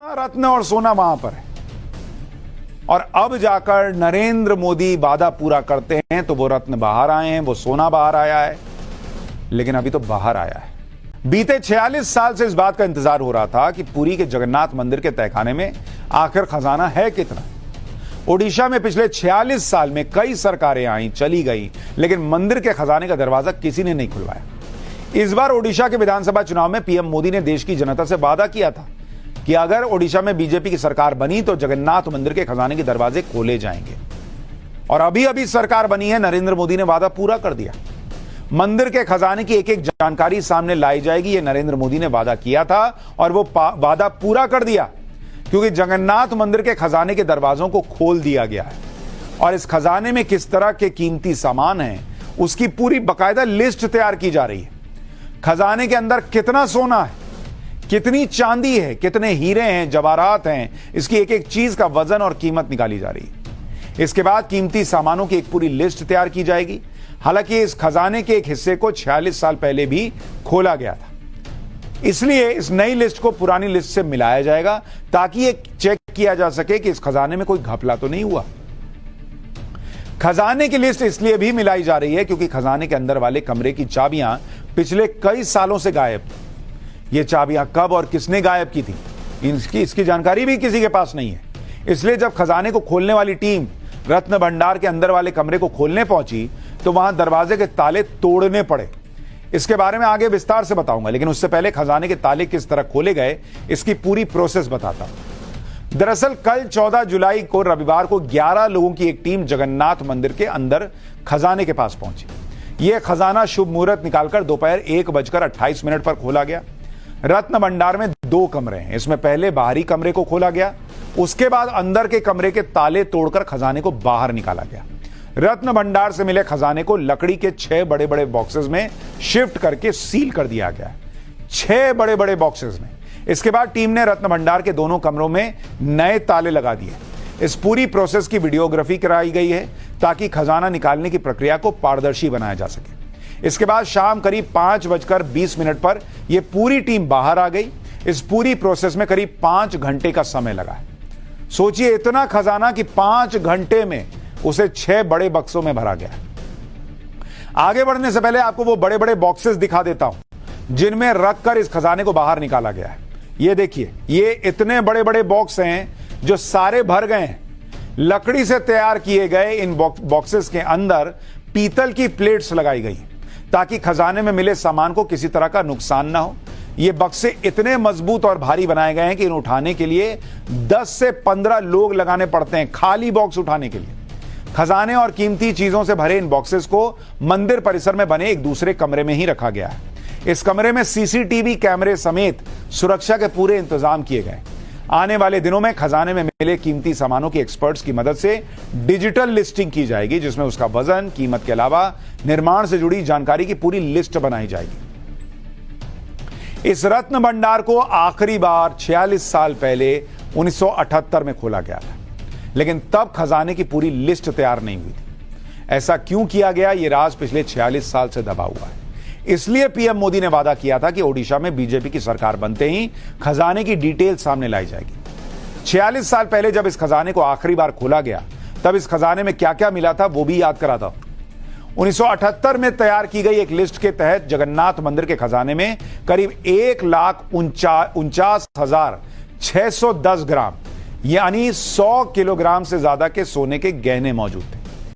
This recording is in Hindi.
रत्न और सोना वहां पर है और अब जाकर नरेंद्र मोदी वादा पूरा करते हैं तो वो रत्न बाहर आए हैं, वो सोना बाहर आया है, लेकिन अभी तो बाहर आया है। बीते 46 साल से इस बात का इंतजार हो रहा था कि पुरी के जगन्नाथ मंदिर के तहखाने में आखिर खजाना है कितना। ओडिशा में पिछले 46 साल में कई सरकारें आई चली गई, लेकिन मंदिर के खजाने का दरवाजा किसी ने नहीं खुलवाया। इस बार ओडिशा के विधानसभा चुनाव में पीएम मोदी ने देश की जनता से वादा किया था कि अगर ओडिशा में बीजेपी की सरकार बनी तो जगन्नाथ मंदिर के खजाने के दरवाजे खोले जाएंगे। और अभी अभी सरकार बनी है, नरेंद्र मोदी ने वादा पूरा कर दिया। मंदिर के खजाने की एक एक जानकारी सामने लाई जाएगी, यह नरेंद्र मोदी ने वादा किया था और वो वादा पूरा कर दिया, क्योंकि जगन्नाथ मंदिर के खजाने के दरवाजों को खोल दिया गया है और इस खजाने में किस तरह के कीमती सामान हैं उसकी पूरी बाकायदा लिस्ट तैयार की जा रही है। खजाने के अंदर कितना सोना है, कितनी चांदी है, कितने हीरे हैं, जवाहरात हैं, इसकी एक एक चीज का वजन और कीमत निकाली जा रही है। इसके बाद कीमती सामानों की एक पूरी लिस्ट तैयार की जाएगी। हालांकि इस खजाने के एक हिस्से को 46 साल पहले भी खोला गया था, इसलिए इस नई लिस्ट को पुरानी लिस्ट से मिलाया जाएगा ताकि ये चेक किया जा सके कि इस खजाने में कोई घपला तो नहीं हुआ। खजाने की लिस्ट इसलिए भी मिलाई जा रही है क्योंकि खजाने के अंदर वाले कमरे की चाबियां पिछले कई सालों से गायब। ये चाबियां कब और किसने गायब की थी इसकी जानकारी भी किसी के पास नहीं है। इसलिए जब खजाने को खोलने वाली टीम रत्न भंडार के अंदर वाले कमरे को खोलने पहुंची तो वहां दरवाजे के ताले तोड़ने पड़े। इसके बारे में आगे विस्तार से बताऊंगा, लेकिन उससे पहले खजाने के ताले किस तरह खोले गए इसकी पूरी प्रोसेस बताता हूं। दरअसल कल 14 जुलाई को रविवार को 11 लोगों की एक टीम जगन्नाथ मंदिर के अंदर खजाने के पास पहुंची। यह खजाना शुभ मुहूर्त निकालकर दोपहर 1:28 पर खोला गया। रत्न भंडार में 2 कमरे हैं, इसमें पहले बाहरी कमरे को खोला गया, उसके बाद अंदर के कमरे के ताले तोड़कर खजाने को बाहर निकाला गया। रत्न भंडार से मिले खजाने को लकड़ी के 6 बड़े बड़े बॉक्सेस में शिफ्ट करके सील कर दिया गया, 6 बड़े बड़े बॉक्सेस में। इसके बाद टीम ने रत्न भंडार के दोनों कमरों में नए ताले लगा दिए। इस पूरी प्रोसेस की वीडियोग्राफी कराई गई है ताकि खजाना निकालने की प्रक्रिया को पारदर्शी बनाया जा सके। इसके बाद शाम करीब 5:20 पर यह पूरी टीम बाहर आ गई। इस पूरी प्रोसेस में करीब 5 घंटे का समय लगा। सोचिए, इतना खजाना कि 5 घंटे में उसे 6 बड़े बक्सों में भरा गया। आगे बढ़ने से पहले आपको वो बड़े बड़े बॉक्सेस दिखा देता हूं जिनमें रखकर इस खजाने को बाहर निकाला गया है। ये देखिए, ये इतने बड़े बड़े बॉक्स हैं जो सारे भर गए हैं। लकड़ी से तैयार किए गए इन बॉक्सेस के अंदर पीतल की प्लेट्स लगाई गई ताकि खजाने में मिले सामान को किसी तरह का नुकसान ना हो। ये बक्से इतने मजबूत और भारी बनाए गए हैं कि इन उठाने के लिए 10 से 15 लोग लगाने पड़ते हैं, खाली बॉक्स उठाने के लिए। खजाने और कीमती चीजों से भरे इन बॉक्सेस को मंदिर परिसर में बने एक दूसरे कमरे में ही रखा गया है। इस कमरे में सीसीटीवी कैमरे समेत सुरक्षा के पूरे इंतजाम किए गए। आने वाले दिनों में खजाने में मिले कीमती सामानों की एक्सपर्ट्स की मदद से डिजिटल लिस्टिंग की जाएगी, जिसमें उसका वजन, कीमत के अलावा निर्माण से जुड़ी जानकारी की पूरी लिस्ट बनाई जाएगी। इस रत्न भंडार को आखिरी बार 46 साल पहले 1978 में खोला गया था, लेकिन तब खजाने की पूरी लिस्ट तैयार नहीं हुई थी। ऐसा क्यों किया गया, यह राज पिछले 46 साल से दबा हुआ है। इसलिए पीएम मोदी ने वादा किया था कि ओडिशा में बीजेपी की सरकार बनते ही खजाने की डिटेल सामने लाई जाएगी। 46 साल पहले जब इस खजाने को आखिरी बार खोला गया तब इस खजाने में क्या क्या मिला था वो भी याद कराता हूं। 1978 में तैयार की गई एक लिस्ट के तहत जगन्नाथ मंदिर के खजाने में करीब 1,49,610 ग्राम यानी 100 किलोग्राम से ज्यादा के सोने के गहने मौजूद थे।